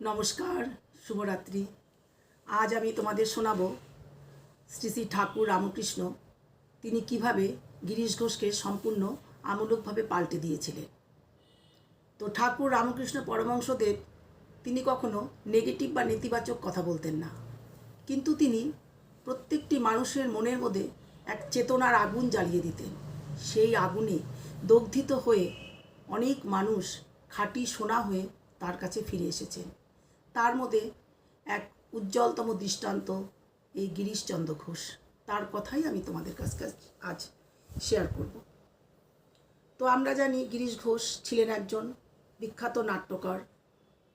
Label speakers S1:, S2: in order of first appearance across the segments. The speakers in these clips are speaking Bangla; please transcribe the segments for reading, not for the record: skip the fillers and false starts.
S1: নমস্কার, শুভরাত্রি। আজ আমি তোমাদের শোনাবো শ্রী শ্রী ঠাকুর রামকৃষ্ণ তিনি কিভাবে গিরিশ ঘোষকে সম্পূর্ণ আমূলকভাবে পাল্টে দিয়েছিলেন। তো ঠাকুর রামকৃষ্ণ পরমহংসদেব তিনি কখনো নেগেটিভ বা নেতিবাচক কথা বলতেন না, কিন্তু তিনি প্রত্যেকটি মানুষের মনের মধ্যে এক চেতনার আগুন জ্বালিয়ে দিতেন। সেই আগুনে দগ্ধিত হয়ে অনেক মানুষ খাঁটি সোনা হয়ে তার কাছে ফিরে এসেছেন। তার মধ্যে এক উজ্জ্বলতম দৃষ্টান্ত এই গিরিশচন্দ্র ঘোষ। তার কথাই আমি তোমাদের কাছে আজ শেয়ার করব। তো আমরা জানি গিরিশ ঘোষ ছিলেন একজন বিখ্যাত নাট্যকার।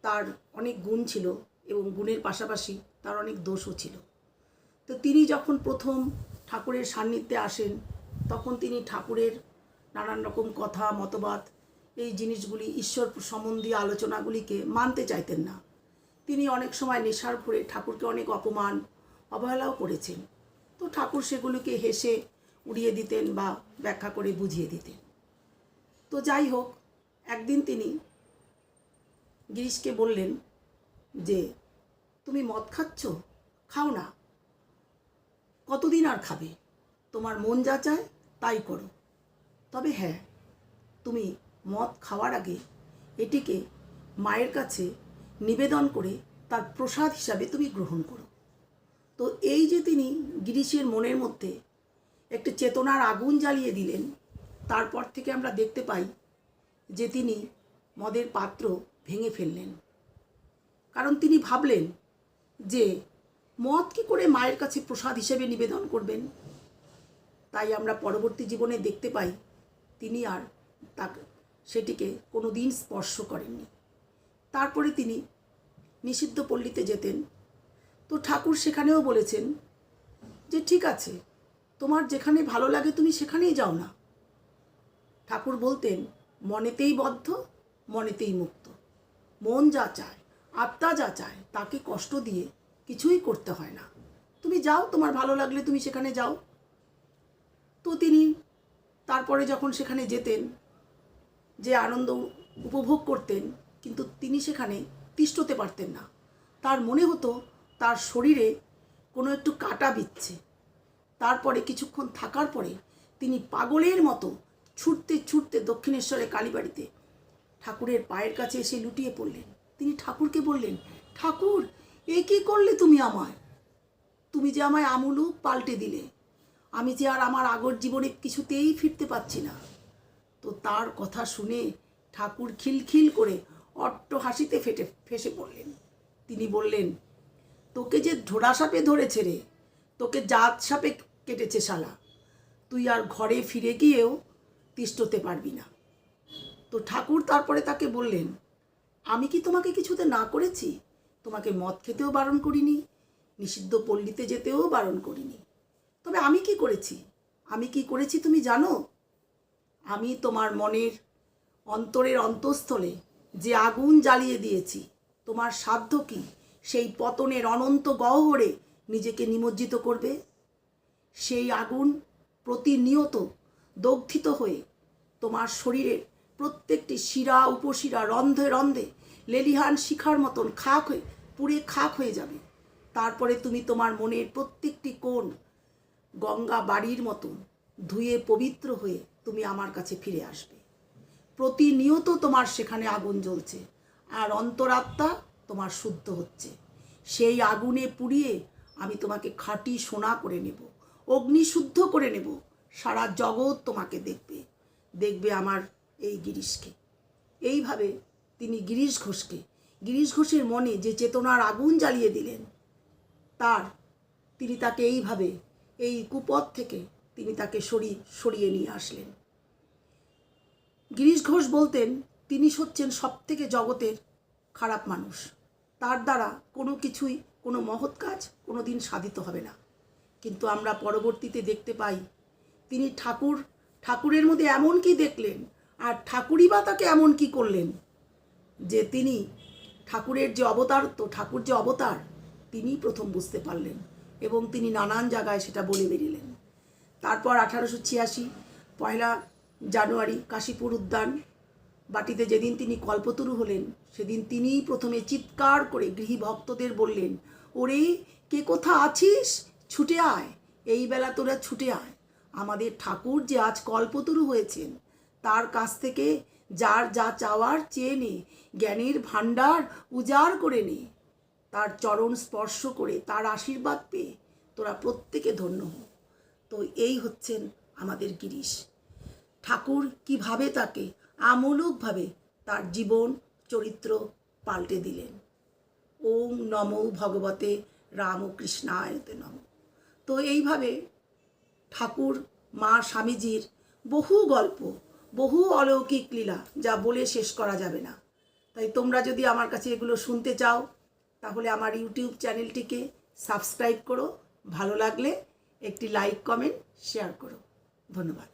S1: তার অনেক গুণ ছিল এবং গুণের পাশাপাশি তার অনেক দোষও ছিল। তো তিনি যখন প্রথম ঠাকুরের সান্নিধ্যে আসেন তখন তিনি ঠাকুরের নানান রকম কথা মতবাদ এই জিনিসগুলি ঈশ্বর সম্বন্ধীয় আলোচনাগুলিকে মানতে চাইতেন না। তিনি অনেক সময় নেশার ঘুরে ঠাকুরকে অনেক অপমান অবহেলাও করেছেন। তো ঠাকুর সেগুলিকে হেসে উড়িয়ে দিতেন বা ব্যাখ্যা করে বুঝিয়ে দিতেন। তো যাই হোক, একদিন তিনি গিরিশকে বললেন যে তুমি মদ খাচ্ছ, খাও না, কতদিন আর খাবে, তোমার মন যা চায় তাই করো, তবে হ্যাঁ তুমি মদ খাওয়ার আগে এটিকে মায়ের কাছে নিবেদন করে তার প্রসাদ হিসাবে তুমি গ্রহণ করো। তো এই যে তিনি গিরিশের মনের মধ্যে একটি চেতনার আগুন জ্বালিয়ে দিলেন, তারপর থেকে আমরা দেখতে পাই যে তিনি মদের পাত্র ভেঙে ফেললেন। কারণ তিনি ভাবলেন যে মদ কী করে মায়ের কাছে প্রসাদ হিসেবে নিবেদন করবেন। তাই আমরা পরবর্তী জীবনে দেখতে পাই তিনি আর তাকে সেটিকে কোনো দিন স্পর্শ করেননি। তারপরে তিনি নিষিদ্ধ পল্লীতে যেতেন। তো ঠাকুর সেখানেও বলেছেন যে ঠিক আছে, তোমার যেখানে ভালো লাগে তুমি সেখানেই যাও না। ঠাকুর বলতেন মনেতেই বদ্ধ, মনেতেই মুক্ত। মন যা চায়, আত্মা যা চায় তাকে কষ্ট দিয়ে কিছুই করতে হয় না। তুমি যাও, তোমার ভালো লাগলে তুমি সেখানে যাও। তো তিনি তারপরে যখন সেখানে যেতেন, যে আনন্দ উপভোগ করতেন, কিন্তু তিনি সেখানে তিষ্ঠতে পারতেন না। তার মনে হতো তার শরীরে কোনো একটু কাটা বিচ্ছে। তারপরে কিছুক্ষণ থাকার পরে তিনি পাগলের মতো ছুটতে ছুটতে দক্ষিণেশ্বরে কালীবাড়িতে ঠাকুরের পায়ের কাছে এসে লুটিয়ে পড়লেন। তিনি ঠাকুরকে বললেন, ঠাকুর এ কী করলে তুমি আমায়? তুমি যে আমায় আমূলক পাল্টে দিলে, আমি যে আর আমার আগর জীবনে কিছুতেই ফিরতে পারছি না। তো তার কথা শুনে ঠাকুর খিলখিল করে অট্ট হাসিতে ফেসে পড়লেন। তিনি বললেন, তোকে যে ঢোড়া সাপে ধরেছে রে, তোকে জাত সাপে কেটেছে শালা, তুই আর ঘরে ফিরে গিয়েও তিষ্ঠতে পারবি না। তো ঠাকুর তারপরে তাকে বললেন, আমি কি তোমাকে কিছুতে না করেছি? তোমাকে মদ খেতেও বারণ করিনি, নিষিদ্ধ পল্লীতে যেতেও বারণ করিনি। তবে আমি কি করেছি? আমি কি করেছি তুমি জানো? আমি তোমার মনের অন্তরের অন্তঃস্থলে যে আগুন জ্বালিয়ে দিয়েছি, তোমার সাধ্য কি সেই পতনের অনন্ত গহ্বরে নিজেকে নিমজ্জিত করবে? সেই আগুন প্রতিনিয়ত দগ্ধিত হয়ে তোমার শরীরের প্রত্যেকটি শিরা উপশিরা রন্ধে রন্ধে লেলিহান শিখার মতন খাক হয়ে পুড়ে খাক হয়ে যাবে। তারপরে তুমি তোমার মনের প্রত্যেকটি কোণ গঙ্গা বাড়ির মতন ধুয়ে পবিত্র হয়ে তুমি আমার কাছে ফিরে আসবে। প্রতিনিয়ত তোমার সেখানে আগুন জ্বলছে আর অন্তরাত্মা তোমার শুদ্ধ হচ্ছে। সেই আগুনে পুড়িয়ে আমি তোমাকে খাঁটি সোনা করে নেব, অগ্নিশুদ্ধ করে নেব। সারা জগৎ তোমাকে দেখবে, দেখবে আমার এই গিরিশকে। এইভাবে তিনি গিরিশ ঘোষের মনে যে চেতনার আগুন জ্বালিয়ে দিলেন, তিনি তাকে এইভাবে এই কুপথ থেকে তিনি তাকে সরিয়ে নিয়ে আসলেন। গিরিশ ঘোষ বলতেন তিনি হচ্ছেন সবথেকে জগতের খারাপ মানুষ। তার দ্বারা কোনো কিছুই, কোনো মহৎ কাজ কোনো দিন সাধিত হবে না। কিন্তু আমরা পরবর্তীতে দেখতে পাই তিনি ঠাকুরের মধ্যে এমন কি দেখলেন, আর ঠাকুরই বা তাকে এমন কি করলেন যে তিনি ঠাকুরের যে ঠাকুর যে অবতার তিনিই প্রথম বুঝতে পারলেন এবং তিনি নানান জায়গায় সেটা বলে বেরিলেন। তারপর 1886 পয়লা জানুয়ারি কাশীপুর উদ্যান বাটিতে যেদিন তিনি কল্পতরু হলেন সেদিন তিনিই প্রথমে চিৎকার করে গৃহী ভক্তদের বললেন, ওরে কে কোথা আছিস, ছুটে আয়, এই বেলা তোরা ছুটে আয়। আমাদের ঠাকুর যে আজ কল্পতরু হয়েছেন, তার কাছ থেকে যার যা চাওয়ার চেয়ে নে, জ্ঞানের ভাণ্ডার উজাড় করে নে, তার চরণ স্পর্শ করে তার আশীর্বাদ পেয়ে তোরা প্রত্যেকে ধন্য হ। তো এই হচ্ছেন আমাদের গিরিশ ঠাকুর। কিভাবে তাকে আমূলকভাবে তার জীবন চরিত্র পাল্টে দিলেন। ওম নমো ভগবতে রামকৃষ্ণায় নমঃ। তো এইভাবে ঠাকুর মা স্বামীজির বহু গল্প, বহু অলৌকিক লীলা যা বলে শেষ করা যাবে না। তাই তোমরা যদি আমার কাছে এগুলো শুনতে চাও তাহলে আমার ইউটিউব চ্যানেলটিকে সাবস্ক্রাইব করো, ভালো লাগলে একটি লাইক, কমেন্ট, শেয়ার করো। ধন্যবাদ।